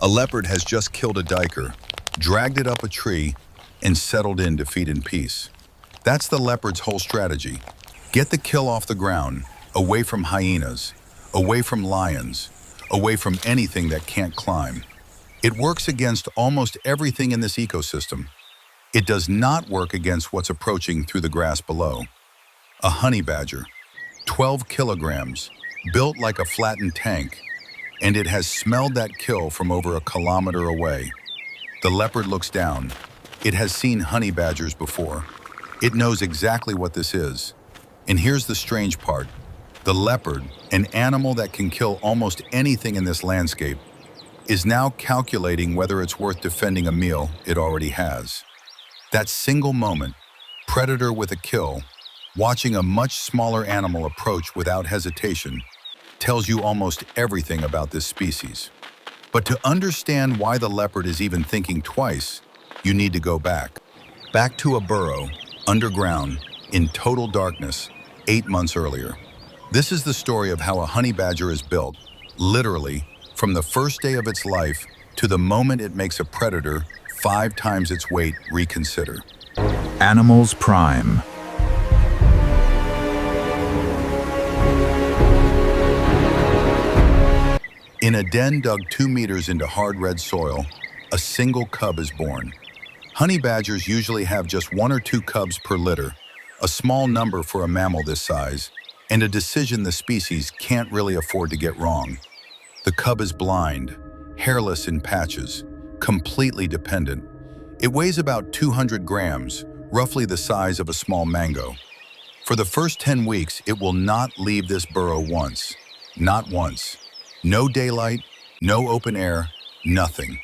A leopard has just killed a duiker, dragged it up a tree, and settled in to feed in peace. That's the leopard's whole strategy. Get the kill off the ground, away from hyenas, away from lions, away from anything that can't climb. It works against almost everything in this ecosystem. It does not work against what's approaching through the grass below. A honey badger, 12 kilograms, built like a flattened tank, and it has smelled that kill from over a kilometer away. The leopard looks down. It has seen honey badgers before. It knows exactly what this is. And here's the strange part. The leopard, an animal that can kill almost anything in this landscape, is now calculating whether it's worth defending a meal it already has. That single moment, predator with a kill, watching a much smaller animal approach without hesitation, tells you almost everything about this species. But to understand why the leopard is even thinking twice, you need to go back. Back to a burrow, underground, in total darkness, 8 months earlier. This is the story of how a honey badger is built, literally, from the first day of its life to the moment it makes a predator 5 times its weight reconsider. Animals Prime. In a den dug 2 meters into hard red soil, a single cub is born. Honey badgers usually have just 1 or 2 cubs per litter, a small number for a mammal this size, and a decision the species can't really afford to get wrong. The cub is blind, hairless in patches, completely dependent. It weighs about 200 grams, roughly the size of a small mango. For the first 10 weeks, it will not leave this burrow once. Not once. No daylight, no open air, nothing.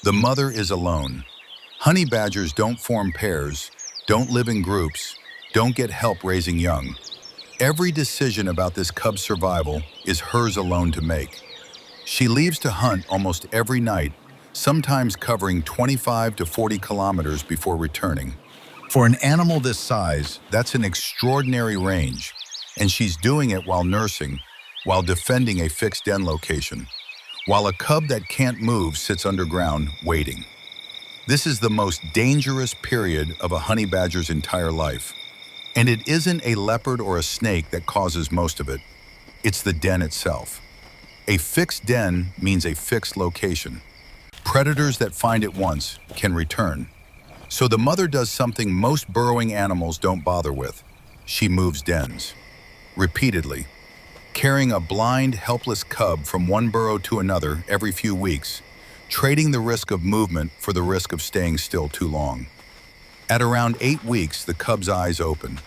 The mother is alone. Honey badgers don't form pairs, don't live in groups, don't get help raising young. Every decision about this cub's survival is hers alone to make. She leaves to hunt almost every night, sometimes covering 25 to 40 kilometers before returning. For an animal this size, that's an extraordinary range, and she's doing it while nursing, while defending a fixed den location, while a cub that can't move sits underground waiting. This is the most dangerous period of a honey badger's entire life. And it isn't a leopard or a snake that causes most of it. It's the den itself. A fixed den means a fixed location. Predators that find it once can return. So the mother does something most burrowing animals don't bother with. She moves dens. Repeatedly. Carrying a blind, helpless cub from one burrow to another every few weeks, trading the risk of movement for the risk of staying still too long. At around 8 weeks, the cub's eyes open.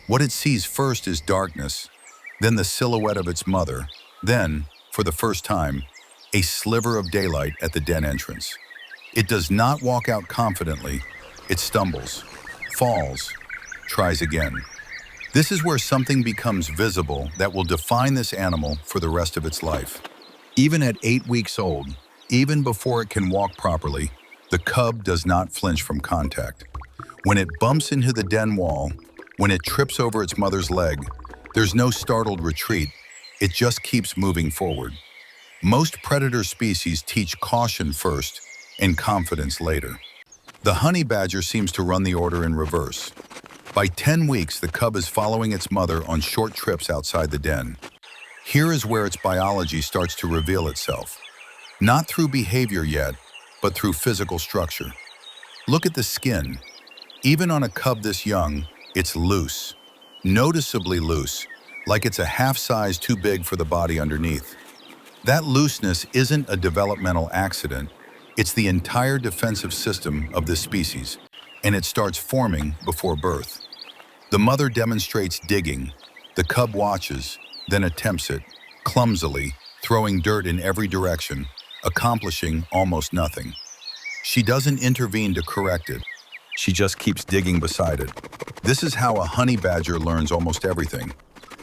What it sees first is darkness, then the silhouette of its mother, then, for the first time, a sliver of daylight at the den entrance. It does not walk out confidently. It stumbles, falls, tries again. This is where something becomes visible that will define this animal for the rest of its life. Even at 8 weeks old, even before it can walk properly, the cub does not flinch from contact. When it bumps into the den wall, when it trips over its mother's leg, there's no startled retreat. It just keeps moving forward. Most predator species teach caution first and confidence later. The honey badger seems to run the order in reverse. By 10 weeks, the cub is following its mother on short trips outside the den. Here is where its biology starts to reveal itself. Not through behavior yet, but through physical structure. Look at the skin. Even on a cub this young, it's loose, noticeably loose, like it's a half size too big for the body underneath. That looseness isn't a developmental accident. It's the entire defensive system of this species, and it starts forming before birth. The mother demonstrates digging. The cub watches, then attempts it, clumsily, throwing dirt in every direction, accomplishing almost nothing. She doesn't intervene to correct it. She just keeps digging beside it. This is how a honey badger learns almost everything.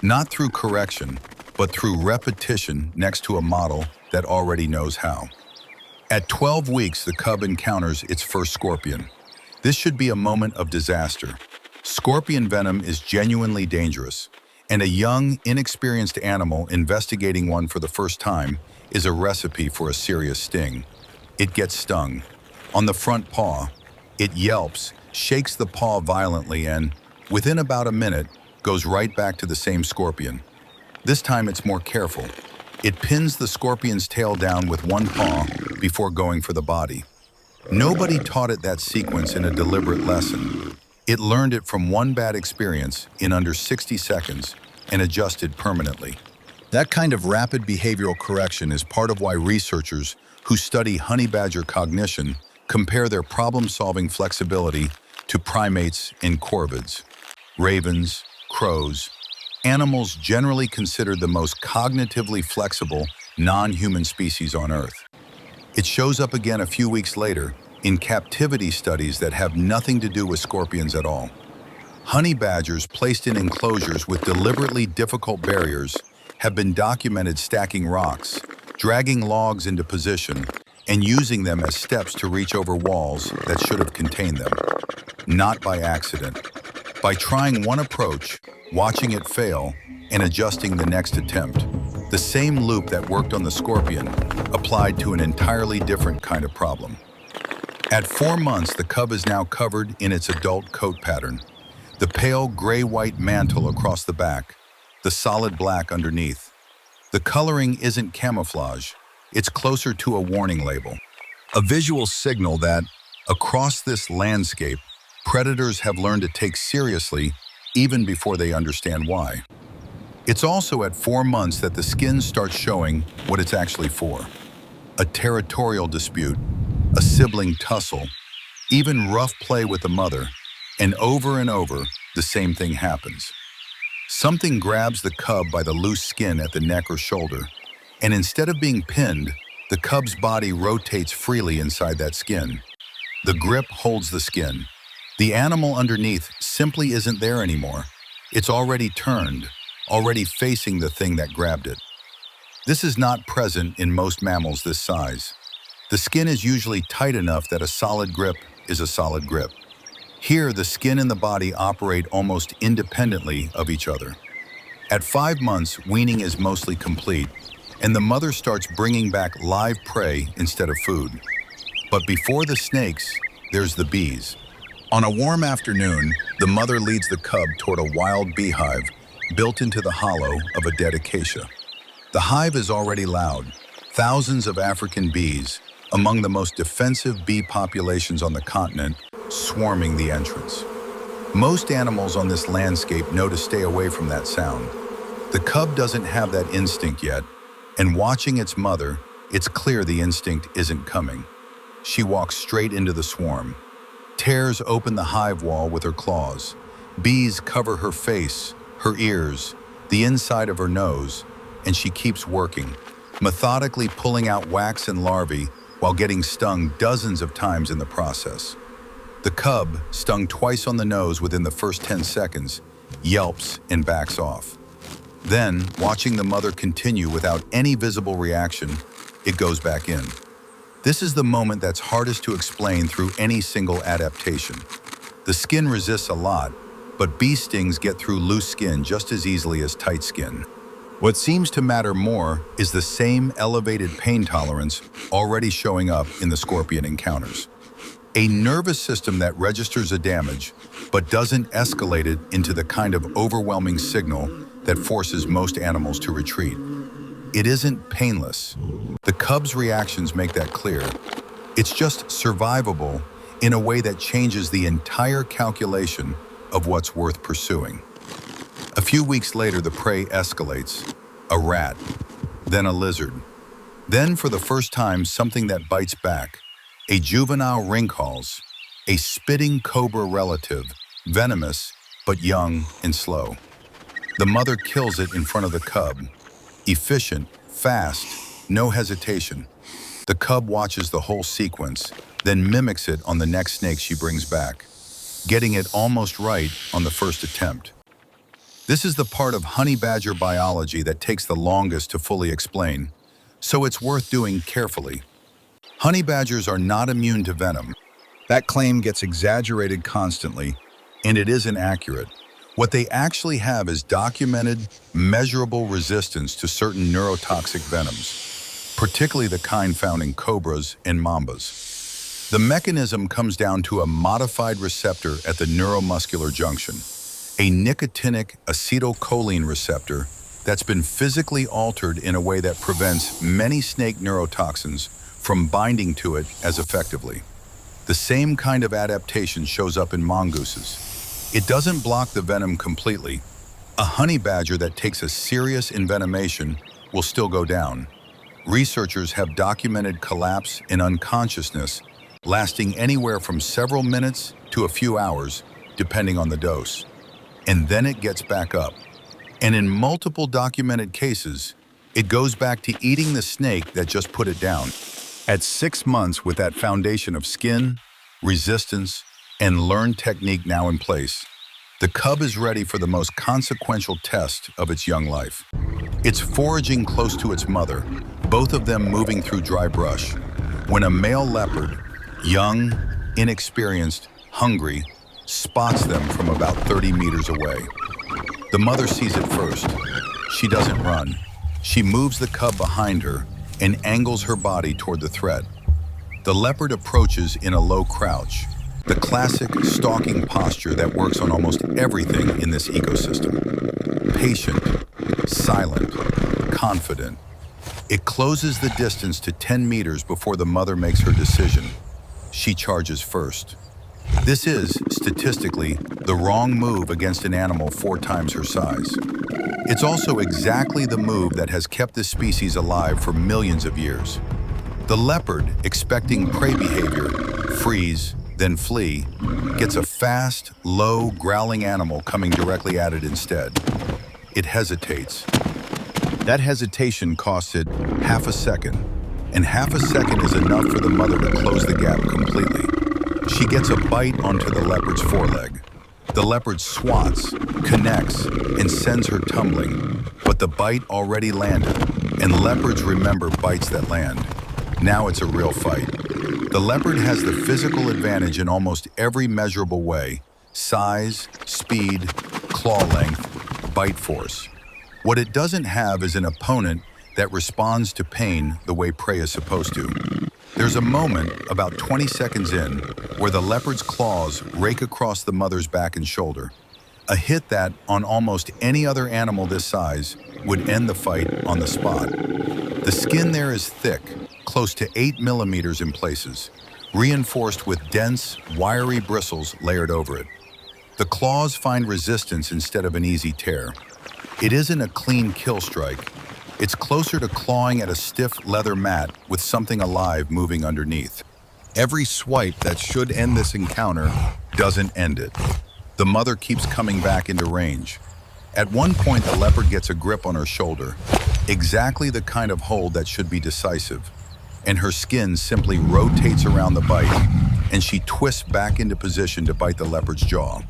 Not through correction, but through repetition next to a model that already knows how. At 12 weeks, the cub encounters its first scorpion. This should be a moment of disaster. Scorpion venom is genuinely dangerous, and a young, inexperienced animal investigating one for the first time is a recipe for a serious sting. It gets stung. On the front paw, it yelps, shakes the paw violently, and, within about a minute, goes right back to the same scorpion. This time it's more careful. It pins the scorpion's tail down with one paw before going for the body. Nobody taught it that sequence in a deliberate lesson. It learned it from one bad experience in under 60 seconds and adjusted permanently. That kind of rapid behavioral correction is part of why researchers who study honey badger cognition compare their problem-solving flexibility to primates and corvids. Ravens, crows, animals generally considered the most cognitively flexible non-human species on Earth. It shows up again a few weeks later in captivity studies that have nothing to do with scorpions at all. Honey badgers placed in enclosures with deliberately difficult barriers have been documented stacking rocks, dragging logs into position, and using them as steps to reach over walls that should have contained them. Not by accident. By trying one approach, watching it fail, and adjusting the next attempt. The same loop that worked on the scorpion applied to an entirely different kind of problem. At 4 months, the cub is now covered in its adult coat pattern. The pale gray-white mantle across the back, the solid black underneath. The coloring isn't camouflage, it's closer to a warning label. A visual signal that, across this landscape, predators have learned to take seriously even before they understand why. It's also at 4 months that the skin starts showing what it's actually for. A territorial dispute, a sibling tussle, even rough play with the mother, and over, the same thing happens. Something grabs the cub by the loose skin at the neck or shoulder, and instead of being pinned, the cub's body rotates freely inside that skin. The grip holds the skin. The animal underneath simply isn't there anymore. It's already turned, already facing the thing that grabbed it. This is not present in most mammals this size. The skin is usually tight enough that a solid grip is a solid grip. Here, the skin and the body operate almost independently of each other. At 5 months, weaning is mostly complete, and the mother starts bringing back live prey instead of food. But before the snakes, there's the bees. On a warm afternoon, the mother leads the cub toward a wild beehive built into the hollow of a dead acacia. The hive is already loud. Thousands of African bees, among the most defensive bee populations on the continent, swarming the entrance. Most animals on this landscape know to stay away from that sound. The cub doesn't have that instinct yet, and watching its mother, it's clear the instinct isn't coming. She walks straight into the swarm, tears open the hive wall with her claws. Bees cover her face, her ears, the inside of her nose, and she keeps working, methodically pulling out wax and larvae while getting stung dozens of times in the process. The cub, stung twice on the nose within the first 10 seconds, yelps and backs off. Then, watching the mother continue without any visible reaction, it goes back in. This is the moment that's hardest to explain through any single adaptation. The skin resists a lot, but bee stings get through loose skin just as easily as tight skin. What seems to matter more is the same elevated pain tolerance already showing up in the scorpion encounters. A nervous system that registers a damage, but doesn't escalate it into the kind of overwhelming signal that forces most animals to retreat. It isn't painless. The cub's reactions make that clear. It's just survivable in a way that changes the entire calculation of what's worth pursuing. A few weeks later, the prey escalates. A rat, then a lizard. Then, for the first time, something that bites back. A juvenile rinkhals, a spitting cobra relative, venomous, but young and slow. The mother kills it in front of the cub. Efficient, fast, no hesitation. The cub watches the whole sequence, then mimics it on the next snake she brings back, getting it almost right on the first attempt. This is the part of honey badger biology that takes the longest to fully explain, so it's worth doing carefully. Honey badgers are not immune to venom. That claim gets exaggerated constantly, and it isn't accurate. What they actually have is documented, measurable resistance to certain neurotoxic venoms. particularly the kind found in cobras and mambas. The mechanism comes down to a modified receptor at the neuromuscular junction, a nicotinic acetylcholine receptor that's been physically altered in a way that prevents many snake neurotoxins from binding to it as effectively. The same kind of adaptation shows up in mongooses. It doesn't block the venom completely. A honey badger that takes a serious envenomation will still go down. Researchers have documented collapse and unconsciousness lasting anywhere from several minutes to a few hours, depending on the dose. And then it gets back up. And in multiple documented cases, it goes back to eating the snake that just put it down. At 6 months, with that foundation of skin, resistance, and learned technique now in place, the cub is ready for the most consequential test of its young life. It's foraging close to its mother, both of them moving through dry brush, when a male leopard, young, inexperienced, hungry, spots them from about 30 meters away. The mother sees it first. She doesn't run. She moves the cub behind her and angles her body toward the threat. The leopard approaches in a low crouch, the classic stalking posture that works on almost everything in this ecosystem. Patient, silent, confident. It closes the distance to 10 meters before the mother makes her decision. She charges first. This is, statistically, the wrong move against an animal 4 times her size. It's also exactly the move that has kept this species alive for millions of years. The leopard, expecting prey behavior, freeze, then flee, gets a fast, low, growling animal coming directly at it instead. It hesitates. That hesitation costs it half a second, and half a second is enough for the mother to close the gap completely. She gets a bite onto the leopard's foreleg. The leopard swats, connects, and sends her tumbling, but the bite already landed, and leopards remember bites that land. Now it's a real fight. The leopard has the physical advantage in almost every measurable way: size, speed, claw length, bite force. What it doesn't have is an opponent that responds to pain the way prey is supposed to. There's a moment, about 20 seconds in, where the leopard's claws rake across the mother's back and shoulder. A hit that, on almost any other animal this size, would end the fight on the spot. The skin there is thick, close to 8 millimeters in places, reinforced with dense, wiry bristles layered over it. The claws find resistance instead of an easy tear. It isn't a clean kill strike. It's closer to clawing at a stiff leather mat with something alive moving underneath. Every swipe that should end this encounter doesn't end it. The mother keeps coming back into range. At one point, the leopard gets a grip on her shoulder, exactly the kind of hold that should be decisive, and her skin simply rotates around the bite, and she twists back into position to bite the leopard's jaw.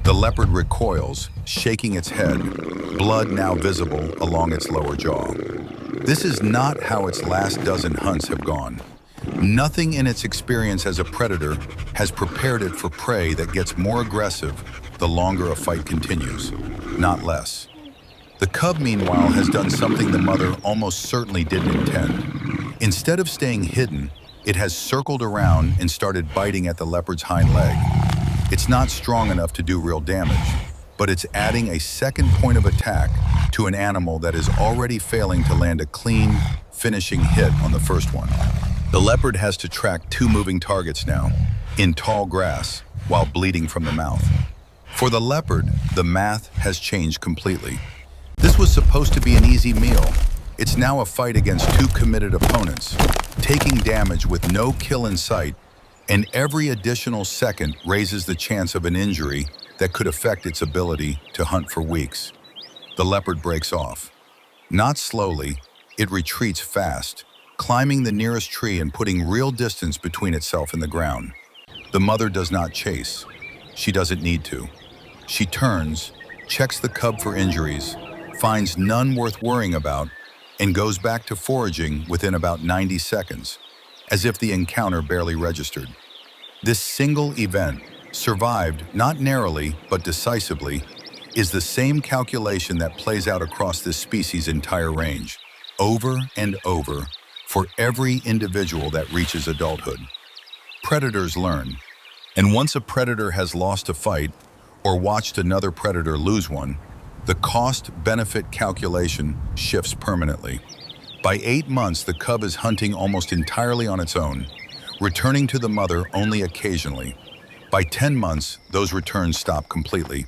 The leopard recoils, shaking its head, blood now visible along its lower jaw. This is not how its last dozen hunts have gone. Nothing in its experience as a predator has prepared it for prey that gets more aggressive the longer a fight continues, not less. The cub, meanwhile, has done something the mother almost certainly didn't intend. Instead of staying hidden, it has circled around and started biting at the leopard's hind leg. It's not strong enough to do real damage, but it's adding a second point of attack to an animal that is already failing to land a clean, finishing hit on the first one. The leopard has to track 2 moving targets now, in tall grass, while bleeding from the mouth. For the leopard, the math has changed completely. This was supposed to be an easy meal. It's now a fight against 2 committed opponents, taking damage with no kill in sight, and every additional second raises the chance of an injury that could affect its ability to hunt for weeks. The leopard breaks off. Not slowly, it retreats fast, climbing the nearest tree and putting real distance between itself and the ground. The mother does not chase. She doesn't need to. She turns, checks the cub for injuries, finds none worth worrying about, and goes back to foraging within about 90 seconds, as if the encounter barely registered. This single event, survived not narrowly but decisively, is the same calculation that plays out across this species' entire range, over and over, for every individual that reaches adulthood. Predators learn, and once a predator has lost a fight or watched another predator lose one, the cost-benefit calculation shifts permanently. By 8 months, the cub is hunting almost entirely on its own, returning to the mother only occasionally. By 10 months, those returns stop completely.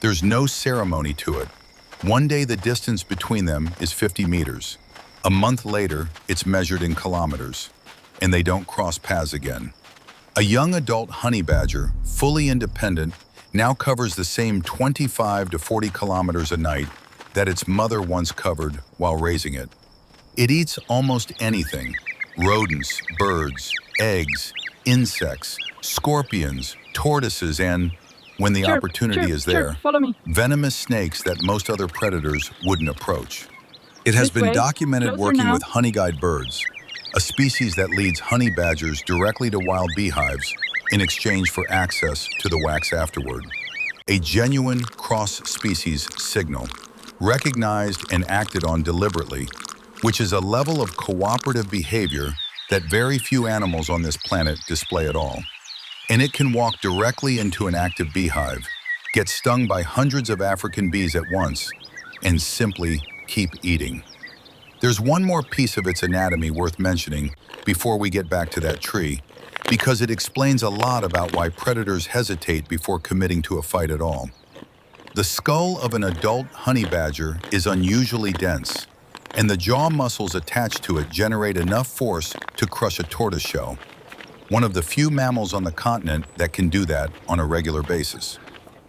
There's no ceremony to it. One day the distance between them is 50 meters. A month later, it's measured in kilometers, and they don't cross paths again. A young adult honey badger, fully independent, now covers the same 25 to 40 kilometers a night that its mother once covered while raising it. It eats almost anything: rodents, birds, eggs, insects, scorpions, tortoises, and, when the opportunity is there, follow me. venomous snakes that most other predators wouldn't approach. It has This been way, documented closer working now. with honey-guide birds, a species that leads honey badgers directly to wild beehives in exchange for access to the wax afterward. A genuine cross-species signal, recognized and acted on deliberately, which is a level of cooperative behavior that very few animals on this planet display at all. And it can walk directly into an active beehive, get stung by hundreds of African bees at once, and simply keep eating. There's one more piece of its anatomy worth mentioning before we get back to that tree, because it explains a lot about why predators hesitate before committing to a fight at all. The skull of an adult honey badger is unusually dense, and the jaw muscles attached to it generate enough force to crush a tortoise shell, one of the few mammals on the continent that can do that on a regular basis.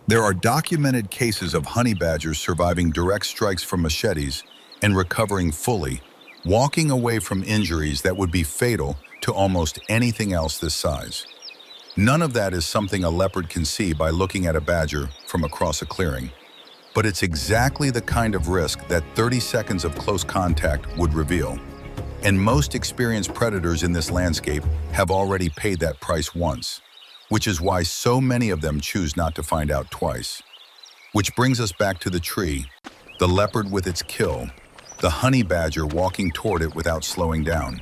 There are documented cases of honey badgers surviving direct strikes from machetes and recovering fully, walking away from injuries that would be fatal to almost anything else this size. None of that is something a leopard can see by looking at a badger from across a clearing. But it's exactly the kind of risk that 30 seconds of close contact would reveal. And most experienced predators in this landscape have already paid that price once, which is why so many of them choose not to find out twice. Which brings us back to the tree, the leopard with its kill, the honey badger walking toward it without slowing down.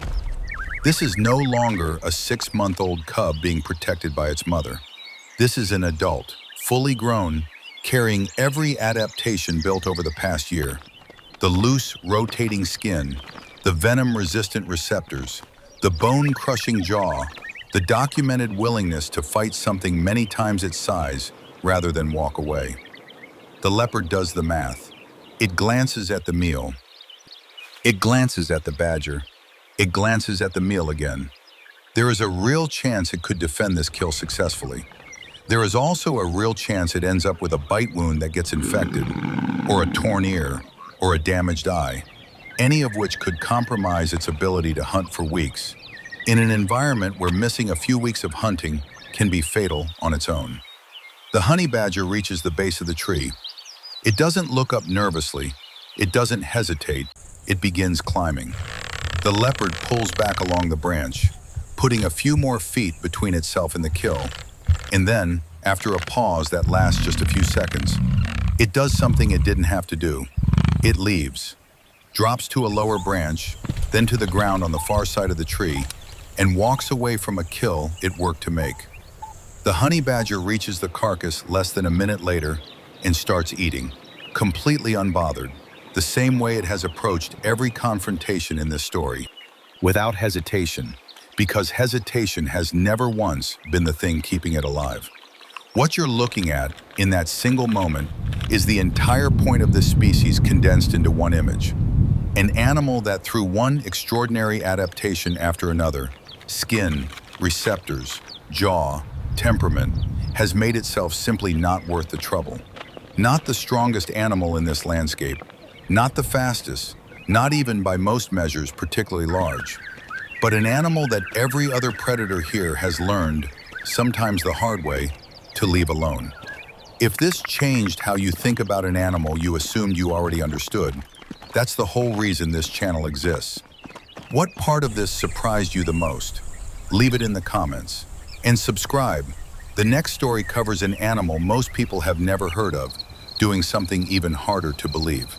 This is no longer a 6-month-old cub being protected by its mother. This is an adult, fully grown, carrying every adaptation built over the past year. The loose, rotating skin, the venom-resistant receptors, the bone-crushing jaw, the documented willingness to fight something many times its size rather than walk away. The leopard does the math. It glances at the meal. It glances at the badger. It glances at the meal again. There is a real chance it could defend this kill successfully. There is also a real chance it ends up with a bite wound that gets infected, or a torn ear, or a damaged eye, any of which could compromise its ability to hunt for weeks, in an environment where missing a few weeks of hunting can be fatal on its own. The honey badger reaches the base of the tree. It doesn't look up nervously. It doesn't hesitate. It begins climbing. The leopard pulls back along the branch, putting a few more feet between itself and the kill. And then, after a pause that lasts just a few seconds, it does something it didn't have to do. It leaves, drops to a lower branch, then to the ground on the far side of the tree, and walks away from a kill it worked to make. The honey badger reaches the carcass less than a minute later and starts eating, completely unbothered, the same way it has approached every confrontation in this story, without hesitation, because hesitation has never once been the thing keeping it alive. What you're looking at in that single moment is the entire point of this species condensed into one image. An animal that through one extraordinary adaptation after another, skin, receptors, jaw, temperament, has made itself simply not worth the trouble. Not the strongest animal in this landscape, not the fastest, not even by most measures particularly large, but an animal that every other predator here has learned, sometimes the hard way, to leave alone. If this changed how you think about an animal you assumed you already understood, that's the whole reason this channel exists. What part of this surprised you the most? Leave it in the comments. And subscribe. The next story covers an animal most people have never heard of, doing something even harder to believe.